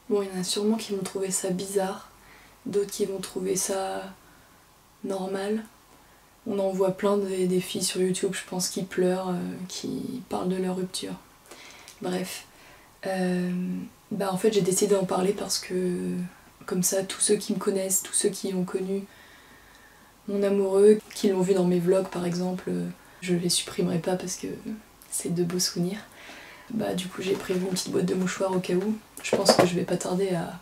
Bon, il y en a sûrement qui vont trouver ça bizarre, d'autres qui vont trouver ça normal. On en voit plein des filles sur YouTube, je pense, qui pleurent, qui parlent de leur rupture. Bref. En fait, j'ai décidé d'en parler parce que, comme ça, tous ceux qui me connaissent, tous ceux qui ont connu mon amoureux, qui l'ont vu dans mes vlogs par exemple, je les supprimerai pas parce que c'est de beaux souvenirs. Du coup, j'ai prévu une petite boîte de mouchoirs au cas où. Je pense que je vais pas tarder à...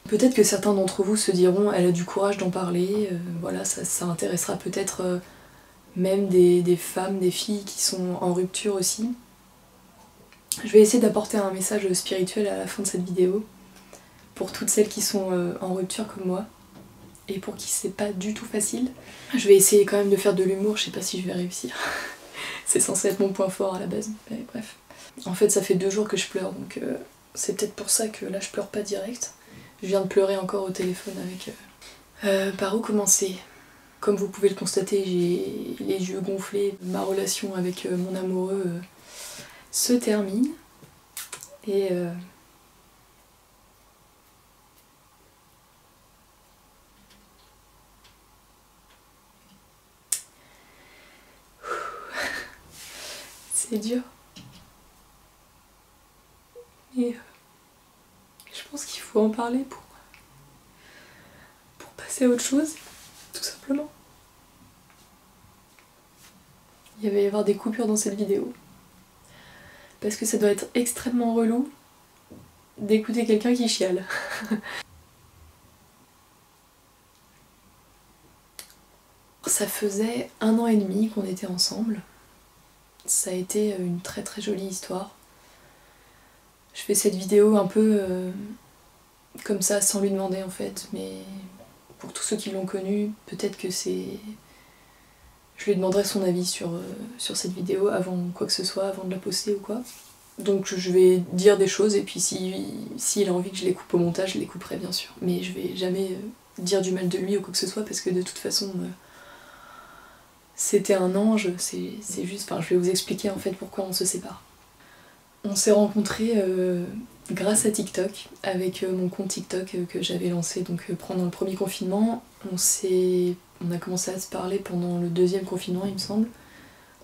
Peut-être que certains d'entre vous se diront, elle a du courage d'en parler, voilà, ça intéressera peut-être même des femmes, des filles qui sont en rupture aussi. Je vais essayer d'apporter un message spirituel à la fin de cette vidéo, pour toutes celles qui sont en rupture comme moi, et pour qui c'est pas du tout facile. Je vais essayer quand même de faire de l'humour, je sais pas si je vais réussir. C'est censé être mon point fort à la base, mais bref. En fait, ça fait 2 jours que je pleure, donc c'est peut-être pour ça que là je pleure pas direct. Je viens de pleurer encore au téléphone avec... par où commencer? Comme vous pouvez le constater, j'ai les yeux gonflés. Ma relation avec mon amoureux se termine. Et... c'est dur. Et je pense qu'il faut en parler pour passer à autre chose, tout simplement. Il va y avoir des coupures dans cette vidéo. Parce que ça doit être extrêmement relou d'écouter quelqu'un qui chiale. Ça faisait 1 an et demi qu'on était ensemble. Ça a été une très très jolie histoire. Je fais cette vidéo un peu comme ça, sans lui demander en fait, mais pour tous ceux qui l'ont connu, peut-être que c'est... Je lui demanderai son avis sur cette vidéo avant quoi que ce soit, avant de la poster ou quoi. Donc je vais dire des choses et puis s'il a envie que je les coupe au montage, je les couperai bien sûr. Mais je vais jamais dire du mal de lui ou quoi que ce soit parce que de toute façon c'était un ange, c'est juste... Enfin je vais vous expliquer en fait pourquoi on se sépare. On s'est rencontrés grâce à TikTok, avec mon compte TikTok que j'avais lancé donc pendant le premier confinement. On a commencé à se parler pendant le 2e confinement il me semble.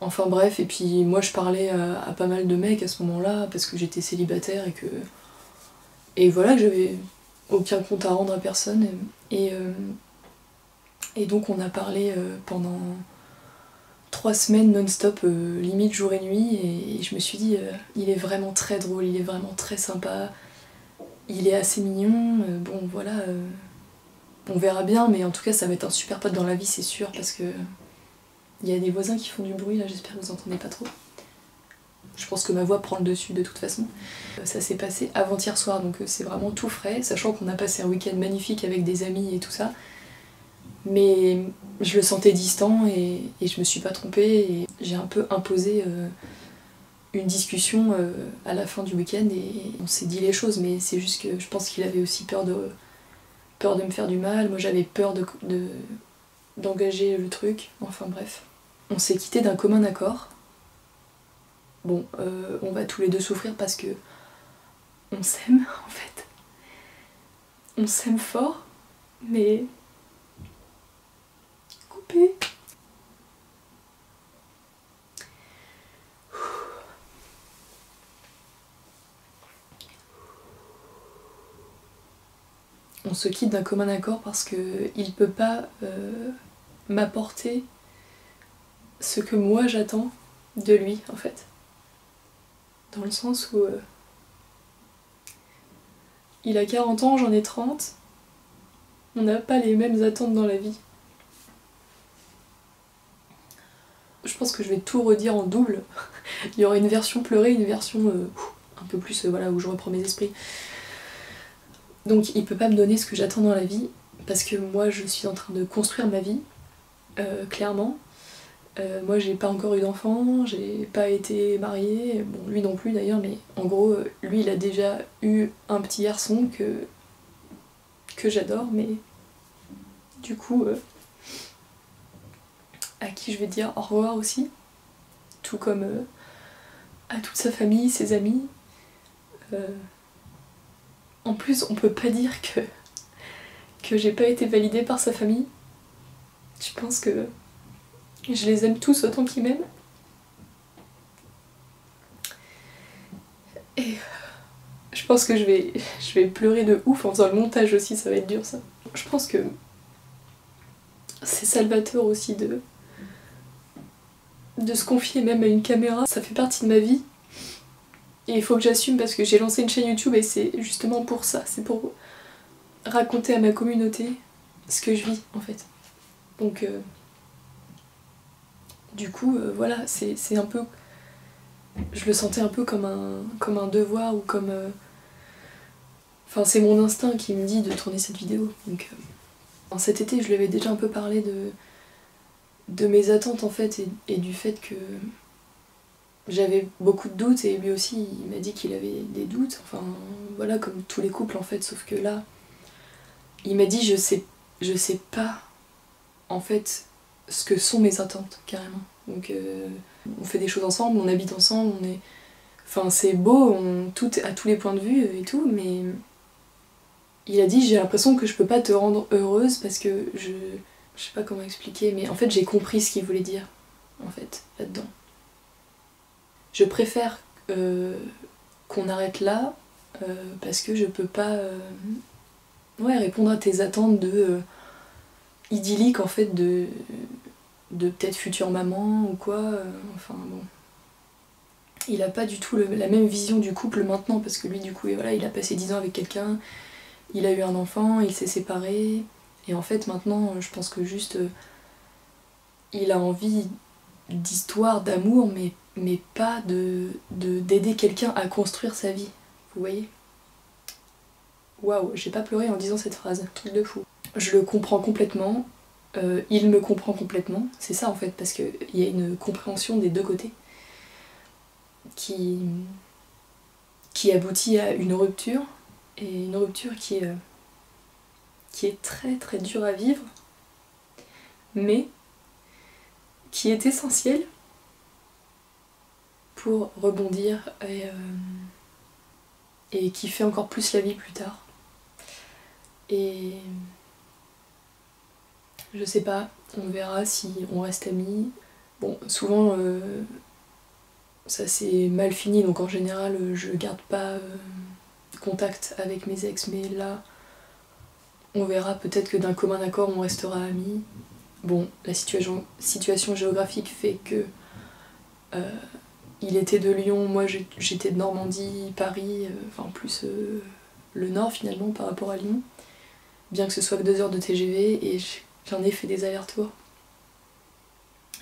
Enfin bref, et puis moi je parlais à pas mal de mecs à ce moment-là parce que j'étais célibataire et voilà, que j'avais aucun compte à rendre à personne. Et donc on a parlé pendant 3 semaines non-stop, limite jour et nuit, et je me suis dit il est vraiment très drôle, il est vraiment très sympa, il est assez mignon, bon voilà, on verra bien, mais en tout cas ça va être un super pote dans la vie c'est sûr, parce que il y a des voisins qui font du bruit là, j'espère que vous entendez pas trop. Je pense que ma voix prend le dessus de toute façon. Ça s'est passé avant-hier soir, donc c'est vraiment tout frais, sachant qu'on a passé un week-end magnifique avec des amis et tout ça. Mais je le sentais distant et je me suis pas trompée et j'ai un peu imposé une discussion à la fin du week-end et on s'est dit les choses, mais c'est juste que je pense qu'il avait aussi peur de me faire du mal, moi j'avais peur d'engager le truc, enfin bref. On s'est quitté d'un commun accord. Bon, on va tous les deux souffrir parce que on s'aime en fait. On s'aime fort, mais coupé. On se quitte d'un commun accord parce qu'il peut pas m'apporter ce que moi j'attends de lui en fait. Dans le sens où il a 40 ans, j'en ai 30, on n'a pas les mêmes attentes dans la vie. Je pense que je vais tout redire en double. Il y aura une version pleurée, une version un peu plus voilà, où je reprends mes esprits. Donc il peut pas me donner ce que j'attends dans la vie, parce que moi je suis en train de construire ma vie, clairement. Moi j'ai pas encore eu d'enfant, j'ai pas été mariée, bon lui non plus d'ailleurs, mais en gros lui il a déjà eu un petit garçon que j'adore, mais du coup à qui je vais dire au revoir aussi, tout comme à toute sa famille, ses amis. En plus, on peut pas dire que j'ai pas été validée par sa famille. Je pense que je les aime tous autant qu'ils m'aiment. Et je pense que je vais pleurer de ouf en faisant le montage aussi, ça va être dur ça. Je pense que c'est salvateur aussi de se confier même à une caméra. Ça fait partie de ma vie. Et il faut que j'assume parce que j'ai lancé une chaîne YouTube et c'est justement pour ça. C'est pour raconter à ma communauté ce que je vis en fait. Donc du coup voilà, c'est un peu... Je le sentais un peu comme un devoir ou comme... Enfin c'est mon instinct qui me dit de tourner cette vidéo. Donc cet été je lui avais déjà un peu parlé de mes attentes en fait et du fait que j'avais beaucoup de doutes et lui aussi il m'a dit qu'il avait des doutes. Enfin voilà, comme tous les couples en fait, sauf que là il m'a dit je sais pas en fait ce que sont mes attentes carrément. Donc on fait des choses ensemble, on habite ensemble, on est... Enfin c'est beau, tout à tous les points de vue et tout, mais il a dit j'ai l'impression que je peux pas te rendre heureuse parce que je sais pas comment expliquer, mais en fait j'ai compris ce qu'il voulait dire en fait là-dedans. Je préfère qu'on arrête là parce que je peux pas ouais, répondre à tes attentes de idyllique en fait de peut-être future maman ou quoi, enfin bon. Il a pas du tout la même vision du couple maintenant parce que lui du coup voilà, il a passé 10 ans avec quelqu'un, il a eu un enfant, il s'est séparé et en fait maintenant je pense que juste il a envie d'histoire, d'amour mais pas d'aider quelqu'un à construire sa vie, vous voyez. Waouh, j'ai pas pleuré en disant cette phrase, truc de fou. Je le comprends complètement, il me comprend complètement, c'est ça en fait, parce qu'il y a une compréhension des deux côtés qui aboutit à une rupture, et une rupture qui est très très dure à vivre, mais qui est essentielle pour rebondir et qui fait encore plus la vie plus tard. Et je sais pas, on verra si on reste amis. Bon, souvent ça s'est mal fini, donc en général je garde pas contact avec mes ex, mais là on verra, peut-être que d'un commun accord on restera amis. Bon, la situation géographique fait que il était de Lyon, moi j'étais de Normandie, Paris, enfin plus le nord finalement par rapport à Lyon, bien que ce soit que 2 heures de TGV, et j'en ai fait des allers-retours.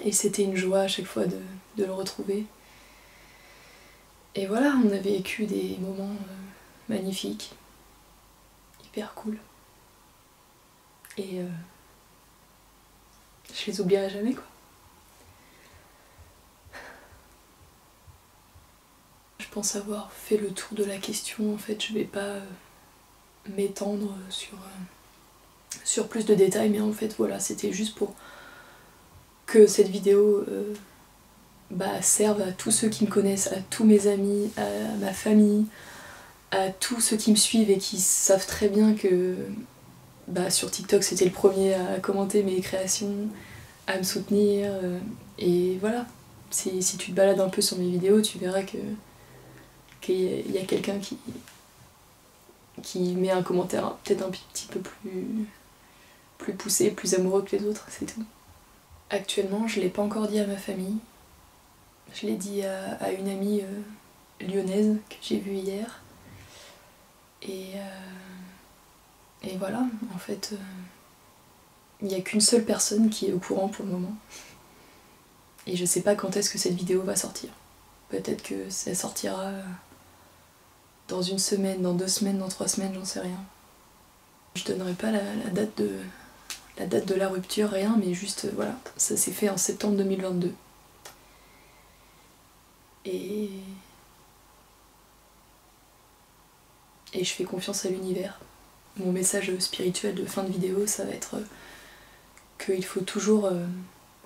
Et c'était une joie à chaque fois de le retrouver. Et voilà, on a vécu des moments magnifiques, hyper cool. Et je les oublierai jamais quoi. Je pense avoir fait le tour de la question, en fait je vais pas m'étendre sur plus de détails, mais en fait voilà, c'était juste pour que cette vidéo serve à tous ceux qui me connaissent, à tous mes amis, à ma famille, à tous ceux qui me suivent et qui savent très bien que sur TikTok c'était le premier à commenter mes créations, à me soutenir, et voilà. Si tu te balades un peu sur mes vidéos, tu verras qu'il y a quelqu'un qui met un commentaire peut-être un petit peu plus poussé, plus amoureux que les autres, c'est tout. Actuellement, je l'ai pas encore dit à ma famille. Je l'ai dit à une amie lyonnaise que j'ai vue hier. Et voilà, en fait, il n'y a qu'une seule personne qui est au courant pour le moment. Et je sais pas quand est-ce que cette vidéo va sortir. Peut-être que ça sortira dans 1 semaine, dans 2 semaines, dans 3 semaines, j'en sais rien. Je donnerai pas la date de la rupture, rien, mais juste voilà, ça s'est fait en septembre 2022. Et je fais confiance à l'univers. Mon message spirituel de fin de vidéo, ça va être qu'il faut toujours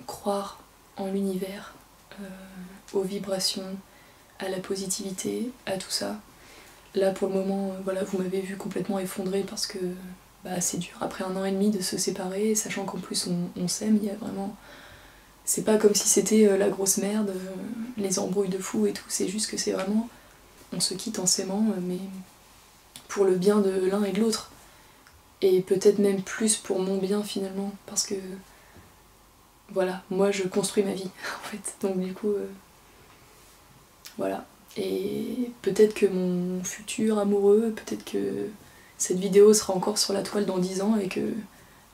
croire en l'univers, aux vibrations, à la positivité, à tout ça. Là pour le moment, voilà, vous m'avez vu complètement effondrée parce que bah, c'est dur après 1 an et demi de se séparer, sachant qu'en plus on s'aime, il y a vraiment... C'est pas comme si c'était la grosse merde, les embrouilles de fou et tout, c'est juste que c'est vraiment... On se quitte en s'aimant, mais pour le bien de l'un et de l'autre. Et peut-être même plus pour mon bien finalement, parce que... Voilà, moi je construis ma vie en fait, donc du coup... Voilà. Et peut-être que mon futur amoureux, peut-être que cette vidéo sera encore sur la toile dans 10 ans et que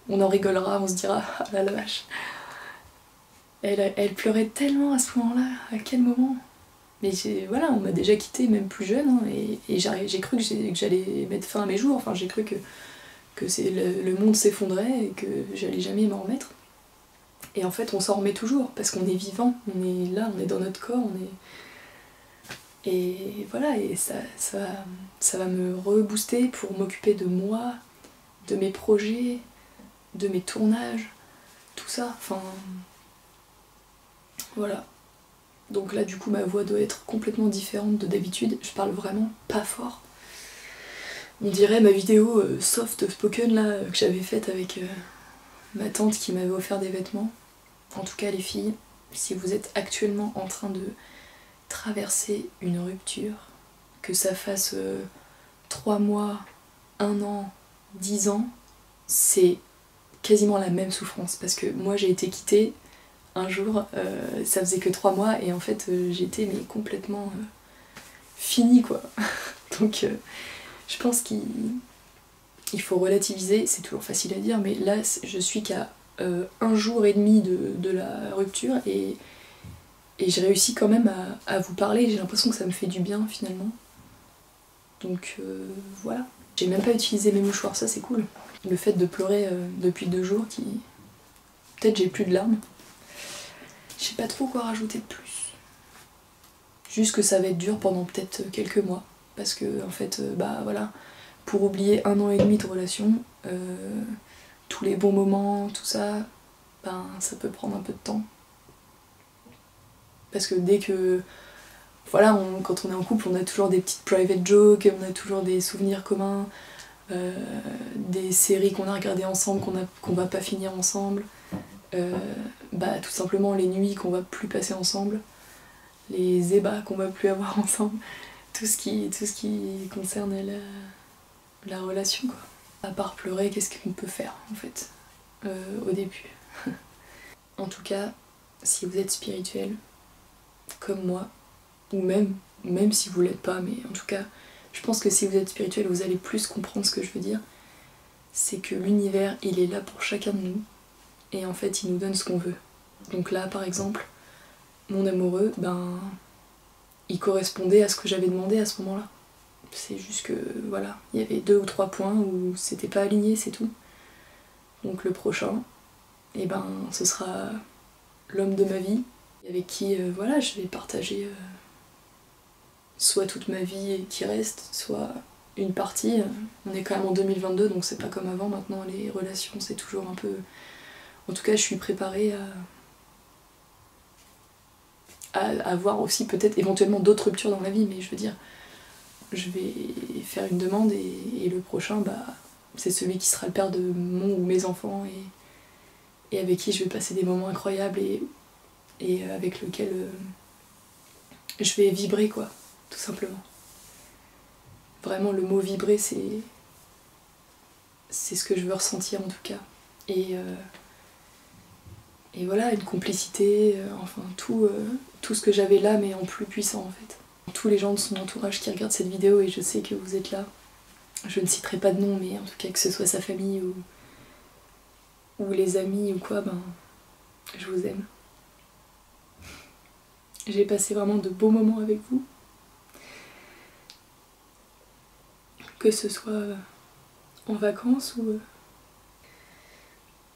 on en rigolera, on se dira « Ah la vache !» Elle pleurait tellement à ce moment-là, à quel moment? Mais voilà, on m'a déjà quitté même plus jeune, hein, et j'ai cru que j'allais mettre fin à mes jours, enfin j'ai cru que le monde s'effondrait et que j'allais jamais m'en remettre. Et en fait on s'en remet toujours, parce qu'on est vivant, on est là, on est dans notre corps, on est... Et voilà, et ça va me rebooster pour m'occuper de moi, de mes projets, de mes tournages, tout ça, enfin... Voilà. Donc là, du coup, ma voix doit être complètement différente de d'habitude, je parle vraiment pas fort. On dirait ma vidéo soft spoken là, que j'avais faite avec ma tante qui m'avait offert des vêtements. En tout cas, les filles, si vous êtes actuellement en train de traverser une rupture, que ça fasse 3 mois, 1 an, 10 ans, c'est quasiment la même souffrance. Parce que moi j'ai été quittée un jour, ça faisait que 3 mois et en fait j'étais mais complètement finie quoi. Donc je pense qu'il faut relativiser, c'est toujours facile à dire, mais là je suis qu'à 1 jour et demi de la rupture et j'ai réussi quand même à vous parler, j'ai l'impression que ça me fait du bien finalement. Donc voilà. J'ai même pas utilisé mes mouchoirs, ça c'est cool. Le fait de pleurer depuis 2 jours qui... Peut-être j'ai plus de larmes. Je sais pas trop quoi rajouter de plus. Juste que ça va être dur pendant peut-être quelques mois. Parce que en fait, bah voilà, pour oublier 1 an et demi de relation, tous les bons moments, tout ça, ben ça peut prendre un peu de temps. Parce que dès que... Voilà, quand on est en couple, on a toujours des petites private jokes, on a toujours des souvenirs communs, des séries qu'on a regardées ensemble, qu'on va pas finir ensemble, bah tout simplement les nuits qu'on va plus passer ensemble, les ébats qu'on va plus avoir ensemble, tout ce qui concerne la relation quoi. À part pleurer, qu'est-ce qu'on peut faire en fait au début. En tout cas, si vous êtes spirituel, comme moi, ou même si vous l'êtes pas, mais en tout cas, je pense que si vous êtes spirituel, vous allez plus comprendre ce que je veux dire. C'est que l'univers, il est là pour chacun de nous, et en fait, il nous donne ce qu'on veut. Donc là, par exemple, mon amoureux, ben, il correspondait à ce que j'avais demandé à ce moment-là. C'est juste que, voilà, il y avait 2 ou 3 points où c'était pas aligné, c'est tout. Donc le prochain, et ben, ce sera l'homme de ma vie, avec qui, voilà, je vais partager... soit toute ma vie qui reste, soit une partie. On est quand même en 2022, donc c'est pas comme avant. Maintenant, les relations, c'est toujours un peu... En tout cas, je suis préparée à avoir aussi peut-être éventuellement d'autres ruptures dans ma vie, mais je veux dire, je vais faire une demande et le prochain, bah, c'est celui qui sera le père de mon ou mes enfants et avec qui je vais passer des moments incroyables et avec lequel je vais vibrer, quoi. Tout simplement. Vraiment, le mot vibrer, c'est ce que je veux ressentir en tout cas. Et voilà, une complicité, enfin tout ce que j'avais là, mais en plus puissant en fait. Tous les gens de son entourage qui regardent cette vidéo, et je sais que vous êtes là, je ne citerai pas de nom, mais en tout cas que ce soit sa famille ou les amis ou quoi, ben je vous aime. J'ai passé vraiment de beaux moments avec vous. Que ce soit en vacances ou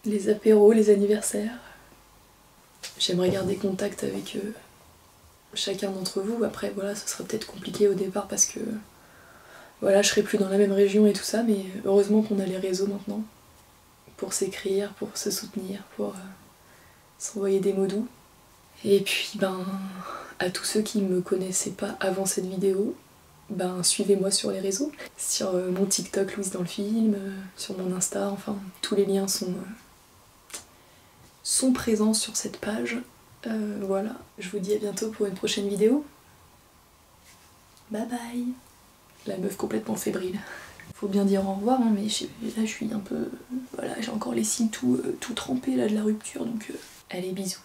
les apéros, les anniversaires. J'aimerais garder contact avec chacun d'entre vous. Après voilà, ce sera peut-être compliqué au départ parce que voilà, je serai plus dans la même région et tout ça, mais heureusement qu'on a les réseaux maintenant pour s'écrire, pour se soutenir, pour s'envoyer des mots doux. Et puis ben à tous ceux qui me connaissaient pas avant cette vidéo, ben suivez-moi sur les réseaux, sur mon TikTok Louise dans le film, sur mon Insta, enfin tous les liens sont présents sur cette page. Voilà, je vous dis à bientôt pour une prochaine vidéo. Bye bye. La meuf complètement fébrile. Faut bien dire au revoir, hein, mais là je suis un peu... Voilà, j'ai encore les cils tout trempés là, de la rupture, donc allez bisous.